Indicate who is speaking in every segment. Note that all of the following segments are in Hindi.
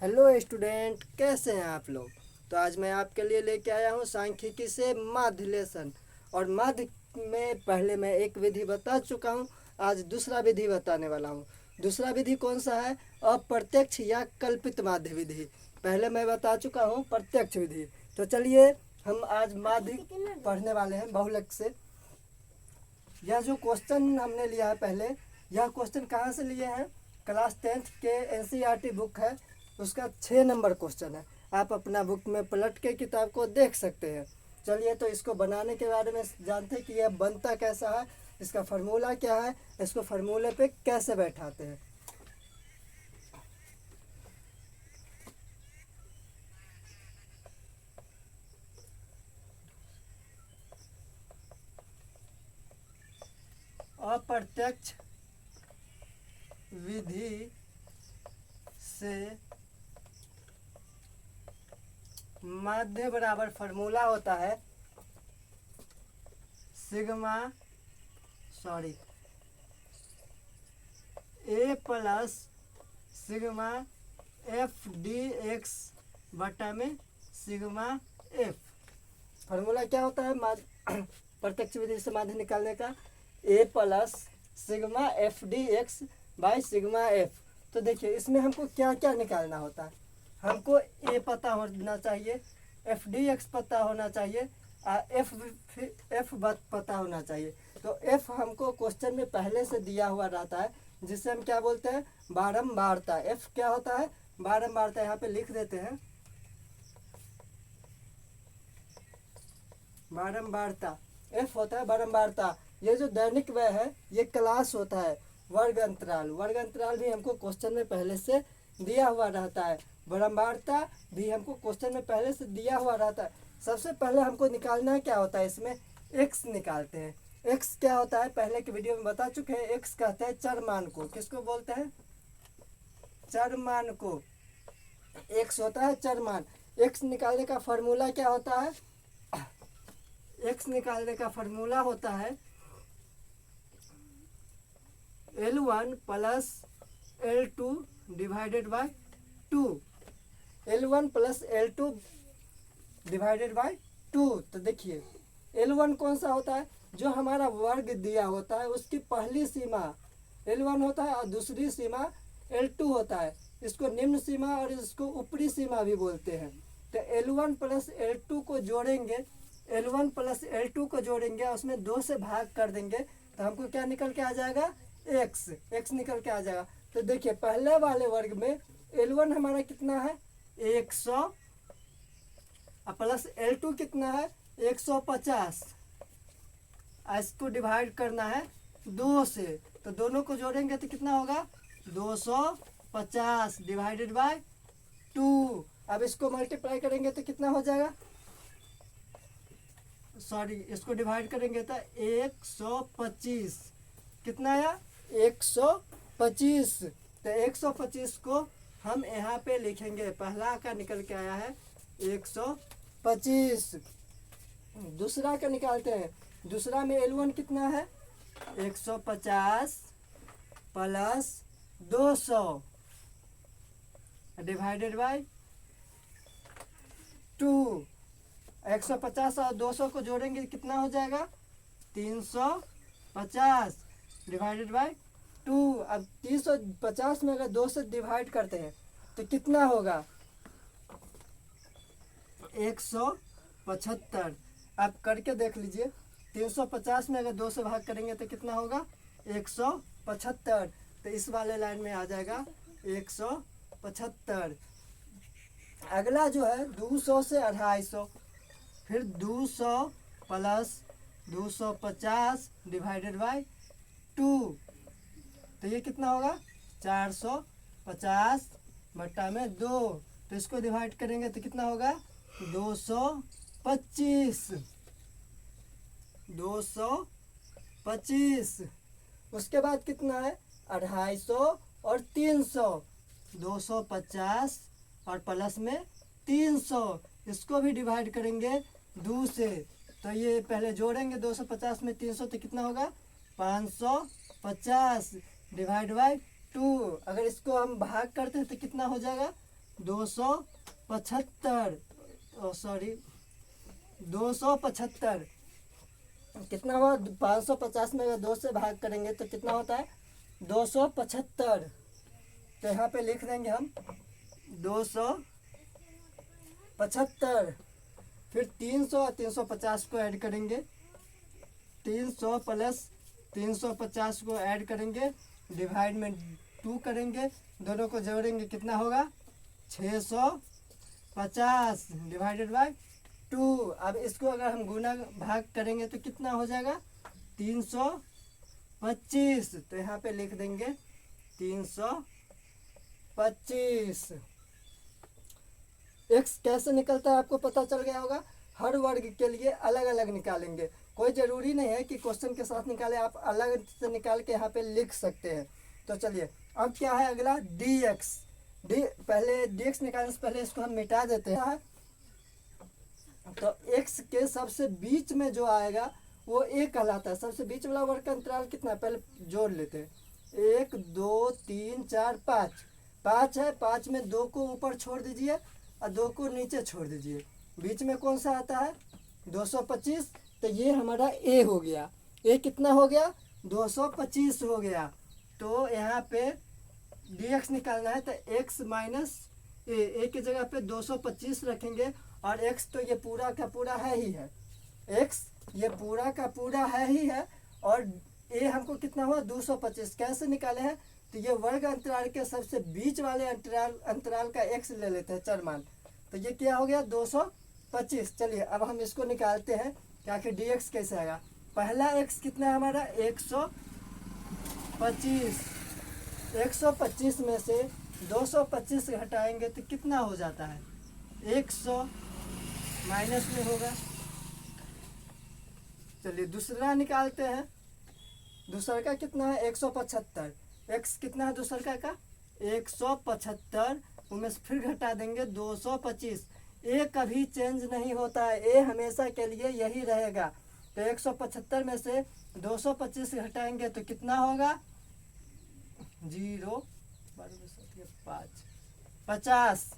Speaker 1: हेलो स्टूडेंट, कैसे हैं आप लोग। तो आज मैं आपके लिए लेके आया हूँ सांख्यिकी से माध्य लेसन। और माध्य में पहले मैं एक विधि बता चुका हूँ। आज दूसरा विधि बताने वाला हूँ। दूसरा विधि कौन सा है? अप्रत्यक्ष या कल्पित माध्य विधि। पहले मैं बता चुका हूँ प्रत्यक्ष विधि। तो चलिए हम आज माध्य पढ़ने वाले हैं बहुलक से। यह जो क्वेश्चन हमने लिया है पहले, यह क्वेश्चन कहाँ से लिए हैं? क्लास 10th के एनसीईआरटी बुक है, उसका 6 नंबर क्वेश्चन है। आप अपना बुक में पलट के किताब को देख सकते हैं। चलिए तो इसको बनाने के बारे में जानते हैं कि यह बनता कैसा है, इसका फार्मूला क्या है, इसको फार्मूले पे कैसे बैठाते हैं। अप्रत्यक्ष विधि से माध्य बराबर फार्मूला होता है sigma A plus sigma F D X बटा में सिग्मा एफ। फार्मूला क्या होता है प्रत्यक्ष विधि से माध्य निकालने का? A plus sigma F D X by sigma F. तो देखिए इसमें हमको क्या क्या निकालना होता है। हमको ए पता होना चाहिए, एफ डी एक्स पता होना चाहिए, एफ एफ पता होना चाहिए। तो एफ हमको क्वेश्चन में पहले से दिया हुआ रहता है, जिससे हम क्या बोलते हैं? बारंबारता। एफ क्या होता है? बारंबारता। यहाँ पे लिख देते हैं बारंबारता। एफ होता है बारंबारता। ये जो दैनिक व्यय है ये क्लास होता है वर्ग अंतराल। वर्ग अंतराल भी हमको क्वेश्चन में पहले से दिया हुआ रहता है। बारंबारता भी हमको क्वेश्चन में पहले से दिया हुआ रहता है। सबसे पहले हमको निकालना है क्या होता है इसमें? एक्स निकालते हैं। एक्स क्या होता है पहले की वीडियो में बता चुके हैं। एक्स कहते हैं चर मान को। किसको बोलते हैं? चर मान को। एक्स होता है चर मान। एक्स निकालने का फॉर्मूला क्या होता है? एक्स निकालने का फॉर्मूला होता है L1 plus L2 divided by 2। L1 plus L2 divided by 2। तो देखिए L1 कौन सा होता है? जो हमारा वर्ग दिया होता है उसकी पहली सीमा L1 होता है और दूसरी सीमा L2 होता है। इसको निम्न सीमा और इसको ऊपरी सीमा भी बोलते हैं। तो L1 प्लस L2 को जोड़ेंगे, L1 प्लस L2 को जोड़ेंगे और उसमें 2 से भाग कर देंगे तो हमको क्या निकल के आ जाएगा? एक्स। एक्स निकल के आ जाएगा। तो देखिए पहले वाले वर्ग में L1 हमारा कितना है? 100 प्लस L2 कितना है? 150। इसको डिवाइड करना है 2 से, तो दोनों को जोड़ेंगे तो कितना होगा? 250 डिवाइडेड बाय 2। अब इसको मल्टीप्लाई करेंगे तो कितना हो जाएगा? इसको डिवाइड करेंगे तो 125। कितना आया? 125। तो 125 को हम यहाँ पे लिखेंगे। पहला का निकल के आया है 125। दूसरा का निकालते हैं। दूसरा में L1 कितना है? 150 प्लस 200 डिवाइडेड बाय 2। 150 और 200 को जोड़ेंगे कितना हो जाएगा? 350 डिवाइडेड बाय 2। अब 350 में अगर 2 से डिवाइड करते हैं तो कितना होगा? 175। आप करके देख लीजिए। 350 में अगर 2 से भाग करेंगे तो कितना होगा? 175। तो इस वाले लाइन में आ जाएगा 175। अगला जो है 200 से 250, फिर 200 प्लस 250 डिवाइडेड बाय 2। तो ये कितना होगा? 450 बट्टा में 2। तो इसको डिवाइड करेंगे तो कितना होगा? 225। 225। उसके बाद कितना है? 250 और 300। 250 और प्लस में 300। इसको भी डिवाइड करेंगे 2 से। तो ये पहले जोड़ेंगे 250 में 300 तो कितना होगा? 550 डिवाइड बाय 2। अगर इसको हम भाग करते हैं तो कितना हो जाएगा? 275, सॉरी 275 कितना हुआ, 550 में अगर 2 से भाग करेंगे तो कितना होता है 275। तो यहाँ पे लिख देंगे हम 275, फिर 300 और 350 को ऐड करेंगे, 300 प्लस 350 को ऐड करेंगे, डिवाइड में 2 करेंगे, दोनों को जोड़ेंगे कितना होगा 650 डिवाइडेड बाय 2। अब इसको अगर हम गुना भाग करेंगे तो कितना हो जाएगा 325। तो यहाँ पे लिख देंगे 325। x कैसे निकलता है आपको पता चल गया होगा। हर वर्ग के लिए अलग अलग निकालेंगे, कोई ज़रूरी नहीं है कि क्वेश्चन के साथ निकाले, आप अलग से निकाल के यहाँ पे लिख सकते हैं। तो चलिए अब क्या है अगला dx। पहले dx निकालने से पहले इसको हम मिटा देते हैं। तो x के सबसे बीच में जो आएगा वो a कहलाता है। सबसे बीच वाला वर्ग का अंतराल कितना है पहले जोड़ लेते हैं। 1 2 3 4 5 5 है, 5 में 2 को ऊपर छोड़ दीजिए और 2 को नीचे छोड़ दीजिए, बीच में कौन सा आता है 225। तो ये हमारा a हो गया। a कितना हो गया 225 हो गया। तो यहाँ पे dx निकालना है तो x माइनस a की जगह पे 225 रखेंगे, और x तो ये पूरा का पूरा है ही है, x ये पूरा का पूरा है ही है, और a हमको कितना हुआ 225। कैसे निकाले हैं तो ये वर्ग अंतराल के सबसे बीच वाले अंतराल का x ले लेते हैं चर मान। तो ये क्या हो गया 225। चलिए अब हम इसको निकालते हैं कि आखिर dx कैसे आएगा। पहला x कितना है हमारा 125। 125 में से 225 घटाएंगे तो कितना हो जाता है 100, माइनस में होगा। चलिए दूसरा निकालते हैं। दूसरा का कितना है 175। x कितना है दूसरा का 175, उनमें से फिर घटा देंगे 225। a कभी चेंज नहीं होता है, a हमेशा के लिए यही रहेगा। तो 175 में से 225 घटाएंगे तो कितना होगा 0 5 50।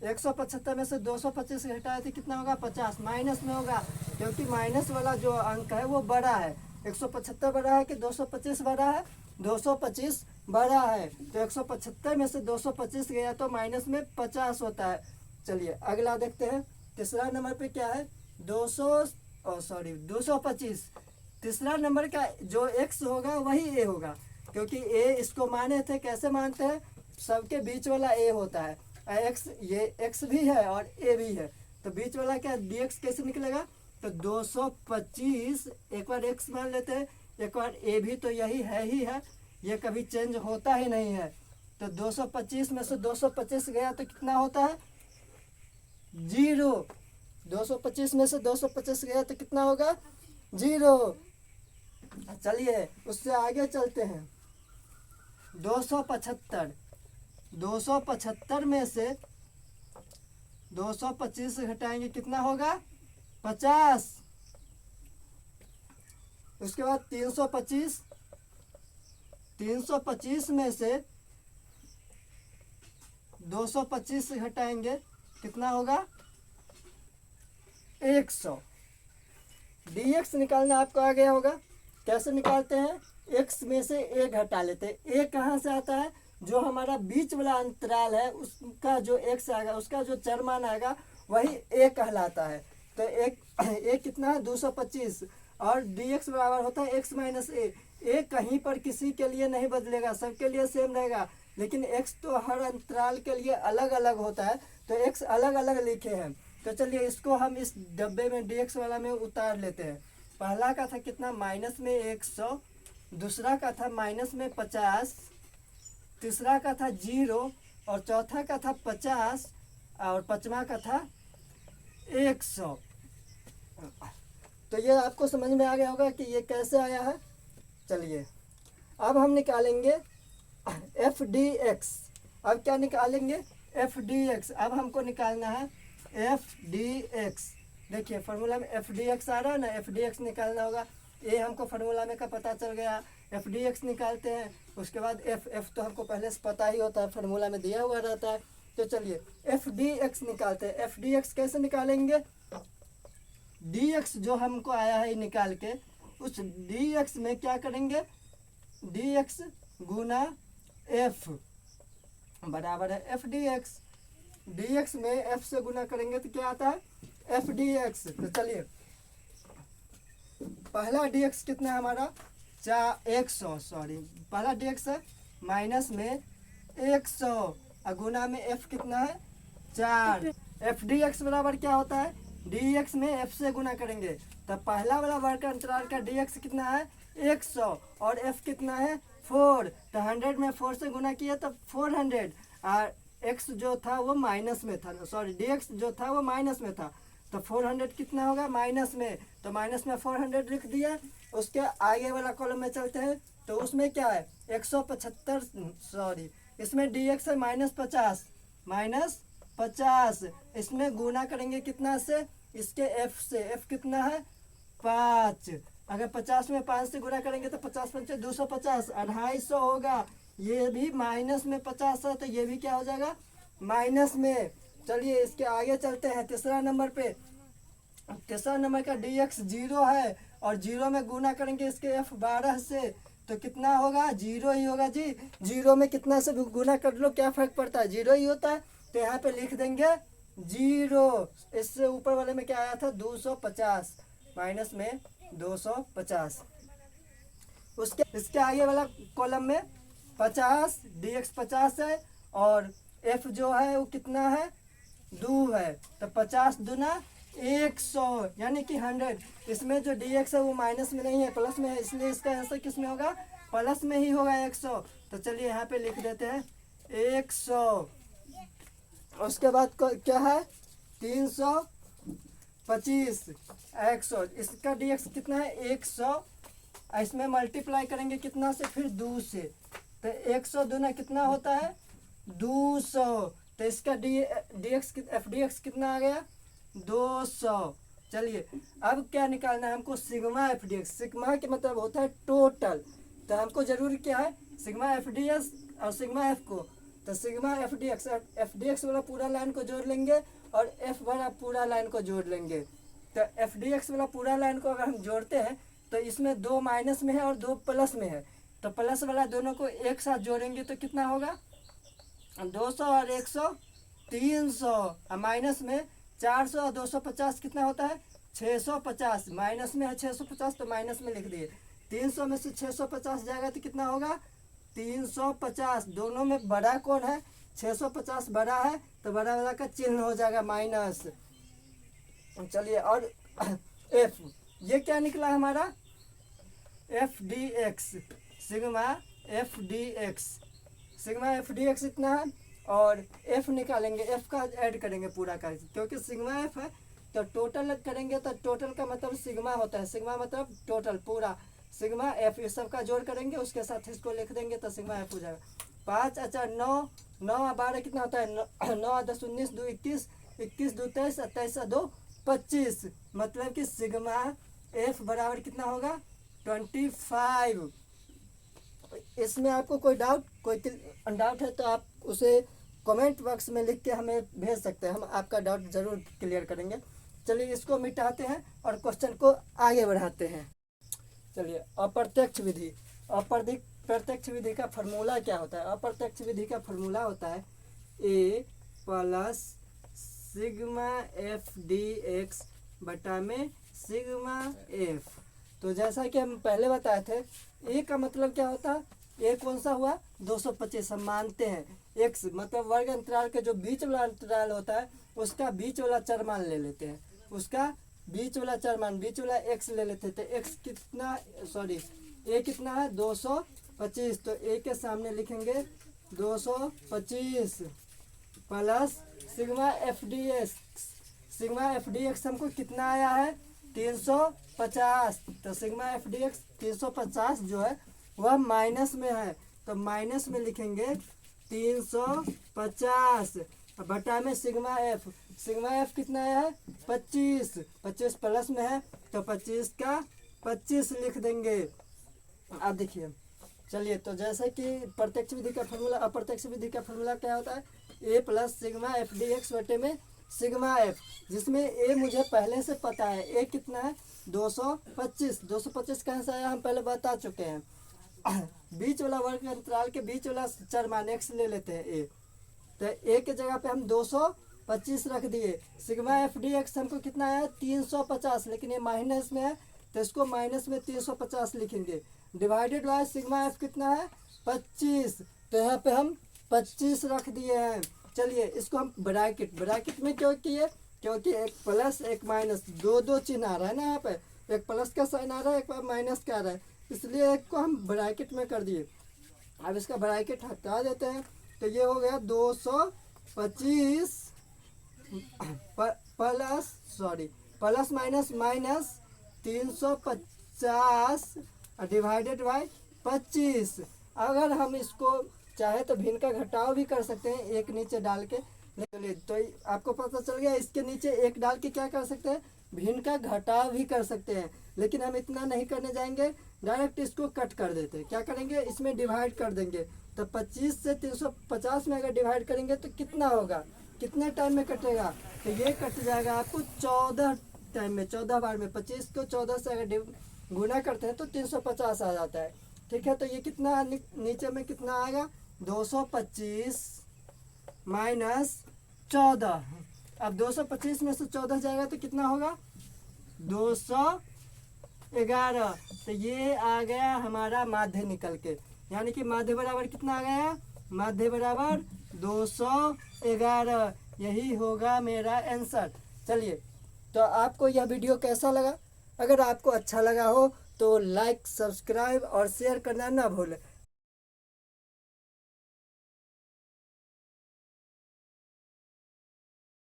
Speaker 1: 175 में से 225 घटाए तो कितना होगा 50, माइनस में होगा क्योंकि माइनस वाला जो अंक है वो बड़ा है। 175 बड़ा है कि 225 बड़ा है, 225 बड़ा है। तो 175 में से 225 गया तो माइनस में 50 होता है। चलिए अगला देखते हैं। तीसरा नंबर पे क्या है 225। तीसरा नंबर का जो x होगा वही a होगा, क्योंकि a इसको माने थे, कैसे मानते हैं सबके बीच वाला a होता है। x ये x भी है और a भी है, तो बीच वाला क्या dx कैसे निकलेगा तो 225। एक बार x मान लेते हैं, एक बार a भी तो यही है ही है, ये कभी चेंज होता ही नहीं है। तो 225 में से 225 गया तो कितना होता है 0। 225 में से 225 गया तो कितना होगा 0। चलिए उससे आगे चलते हैं। 275 में से 225 घटाएंगे कितना होगा 50। उसके बाद 325 में से 225 घटाएंगे कितना होगा 100। dx निकालना आपको आ गया होगा। कैसे निकालते हैं x में से a घटा लेते हैं। a कहाँ से आता है जो हमारा बीच वाला अंतराल है उसका जो x आएगा, उसका जो चर मान आएगा वही a कहलाता है। तो a कितना है 225 और dx बराबर होता है x माइनस a। a कहीं पर किसी के लिए नहीं बदलेगा, सबके लिए सेम रहेगा, लेकिन x तो हर अंतराल के लिए अलग अलग होता है, तो x अलग अलग लिखे हैं। तो चलिए इसको हम इस डब्बे में dx वाला में उतार लेते हैं। पहला का था कितना माइनस में 100, दूसरा का था माइनस में 50, तीसरा का था 0 और चौथा का था 50 और पांचवा का था 100। तो ये आपको समझ में आ गया होगा कि ये कैसे आया है। चलिए अब हम निकालेंगे एफ डी एक्स। अब क्या निकालेंगे एफ डी एक्स। अब हमको निकालना है एफ डी एक्स। देखिए फार्मूला में एफ डी एक्स आ रहा है ना, एफ डी एक्स निकालना होगा। ए हमको फार्मूला में का पता चल गया, एफ डी एक्स निकालते हैं। उसके बाद एफ तो हमको पहले से पता ही होता है, फार्मूला में दिया हुआ रहता है। तो चलिए एफ डी एक्स निकालते हैं। एफ डी एक्स कैसे निकालेंगे? डी एक्स जो हमको आया है निकाल के, उस डी एक्स में क्या करेंगे, डी एक्स गुना एफ बराबर है F D x. D x में एफ से गुना करेंगे तो क्या आता है, एफ डी एक्स। तो चलिए पहला डी एक्स कितना है हमारा, 100, सॉरी पहला डी एक्स है माइनस में 100 और गुना में एफ कितना है 4। एफ डी एक्स बराबर क्या होता है, डी एक्स में एफ से गुना करेंगे। तो पहला वाला वर्ग अंतराल का डी एक्स कितना है 100 और एफ कितना है 4। तो 100 में 4 से गुना किया तब 400 और एक्स जो था वो माइनस में था, सॉरी डी एक्स जो था वो माइनस में था। तो 400 कितना होगा माइनस में, तो माइनस में 400 लिख दिया। उसके आगे वाला कॉलम में चलते हैं तो उसमें क्या है 175, सॉरी इसमें डी एक्स है -50 इसमें गुना करेंगे कितना से, इसके एफ से। एफ कितना है 5। अगर 50 में 5 से गुना करेंगे तो 50 पंचे 250, 250 होगा। ये भी माइनस में 50 है तो ये भी क्या हो जाएगा माइनस में। चलिए इसके आगे चलते हैं तीसरा नंबर पे। तीसरा नंबर का डी एक्स 0 है और 0 में गुना करेंगे इसके एफ 12 से तो कितना होगा 0 ही होगा जी। 0 में कितना से गुना कर लो क्या फर्क पड़ता है, 0 ही होता है। तो यहाँ पे लिख देंगे 0। इससे ऊपर वाले में क्या आया था 250 माइनस में 250। उसके इसके आगे वाला कॉलम में 50 डी एक्स 50 है और एफ जो है वो कितना है 2 है। तो 50 दूना 100 यानी कि 100। इसमें जो डी एक्स है वो माइनस में नहीं है प्लस में है, इसलिए इसका आंसर किस में होगा प्लस में ही होगा 100। तो चलिए यहाँ पे लिख देते हैं 100। उसके बाद क्या है 325 100, इसका डी एक्स कितना है 100। इसमें मल्टीप्लाई करेंगे कितना से फिर 2 से, तो 100 दूना कितना होता है 200। तो इसका D x F D x कितना आ गया 200। चलिए अब क्या निकालना है हमको sigma F D x. Sigma के मतलब होता है टोटल, तो हमको जरूरी क्या है सिग्मा एफ डी एक्स और सिग्मा एफ को। तो सिग्मा एफ डी एक्स वाला पूरा लाइन को जोड़ लेंगे और एफ वाला पूरा लाइन को जोड़ लेंगे। तो एफ डी एक्स वाला पूरा लाइन को अगर हम जोड़ते हैं तो इसमें 2 माइनस में है और 2 प्लस में है। तो प्लस वाला दोनों को एक साथ जोड़ेंगे तो कितना होगा 200 और 100 300 और माइनस में 400 और 250 कितना होता है 650। माइनस में है 650 तो माइनस में लिख दिए। 300 में से 650 जाएगा तो कितना होगा 350। दोनों में बड़ा कौन है 650 बड़ा है तो बड़ा वाला का चिन्ह हो जाएगा माइनस। चलिए और एफ ये क्या निकला हमारा F D x sigma F D x. Sigma F D x इतना है और एफ निकालेंगे, एफ का ऐड करेंगे पूरा का, क्योंकि सिग्मा एफ है तो टोटल करेंगे तो टोटल का मतलब सिग्मा होता है। सिग्मा मतलब टोटल पूरा, सिग्मा एफ इस सब का जोड़ करेंगे उसके साथ इसको लिख देंगे तो सिग्मा एफ हो जाएगा। 5 अच्छा 9 9 12 कितना होता है 9 10 19 2 21 21 2 23 27 2 25 मतलब कि सिग्मा एफ बराबर कितना होगा 25। इसमें आपको कोई डाउट है तो आप उसे कमेंट बॉक्स में लिख के हमें भेज सकते हैं, हम आपका डाउट ज़रूर क्लियर करेंगे। चलिए इसको मिटाते हैं और क्वेश्चन को आगे बढ़ाते हैं। चलिए अप्रत्यक्ष विधि। प्रत्यक्ष विधि का फॉर्मूला क्या होता है? अप्रत्यक्ष विधि का फॉर्मूला होता है A plus sigma F D X बटा में सिग्मा एफ। तो जैसा कि हम पहले बताए थे ए का मतलब क्या होता है, ए कौन सा हुआ 225 हम मानते हैं। एक्स मतलब वर्ग अंतराल के जो बीच वाला अंतराल होता है उसका बीच वाला चर मान ले लेते हैं, उसका बीच वाला चर मान बीच वाला एक्स ले लेते थे। एक्स कितना सॉरी ए कितना है 225, तो ए के सामने लिखेंगे 225 plus sigma F D x. Sigma F D x हमको कितना आया है 350, तो सिग्मा एफ डी एक्स 350 जो है वह माइनस में है तो माइनस में लिखेंगे 350 बटा में सिग्मा एफ कितना आया है 25 प्लस में है तो 25 का 25 लिख देंगे। अब देखिए चलिए, तो जैसे कि प्रत्यक्ष विधि का फॉर्मूला, अप्रत्यक्ष विधि का फॉर्मूला क्या होता है, A plus sigma F D X बटे में सिग्मा एफ, जिसमें ए मुझे पहले से पता है, ए कितना है 225, 225 कहाँ से आया हम पहले बता चुके हैं। बीच वाला वर्ग अंतराल के बीच वाला चर मान एक्स ले लेते हैं ए, तो ए के जगह पे हम 225 रख दिए। सिग्मा एफ डी एक्स हमको कितना है 350, लेकिन ये माइनस में है तो इसको माइनस में 350 लिखेंगे, डिवाइडेड बाय सिग्मा एफ कितना है 25, तो यहाँ पे हम 25 रख दिए हैं। चलिए इसको हम ब्रैकेट में क्यों किए, क्योंकि एक प्लस एक माइनस दो चिन्ह आ रहा है ना, यहाँ पे एक प्लस का साइन आ रहा है, एक माइनस का आ रहा है, इसलिए एक को हम ब्रैकेट में कर दिए। अब इसका ब्रैकेट हटा देते हैं, तो ये हो गया 225 प्लस माइनस 350 डिवाइडेड बाय 25। अगर हम इसको चाहे तो भिन्न का घटाव भी कर सकते हैं एक नीचे डाल के, चलिए तो आपको पता चल गया, इसके नीचे एक डाल के क्या कर सकते हैं, भिन्न का घटाव भी कर सकते हैं, लेकिन हम इतना नहीं करने जाएंगे, डायरेक्ट इसको कट कर देते हैं। क्या करेंगे, इसमें डिवाइड कर देंगे, तो 25 से 350 में अगर डिवाइड करेंगे तो कितना होगा, कितने टाइम में कटेगा, तो ये कट जाएगा आपको 14 टाइम में, 14 बार में। 25 को 14 से अगर गुना करते हैं तो 350 आ जाता है। ठीक है, तो ये कितना नीचे में कितना आएगा 225 माइनस 14। अब 225 में से 14 जाएगा तो कितना होगा 211, तो ये आ गया हमारा माध्य निकल के, यानी कि माध्य बराबर कितना आ गया, माध्य बराबर 211, यही होगा मेरा आंसर। चलिए, तो आपको यह वीडियो कैसा लगा, अगर आपको अच्छा लगा हो तो लाइक सब्सक्राइब और शेयर करना ना भूलें।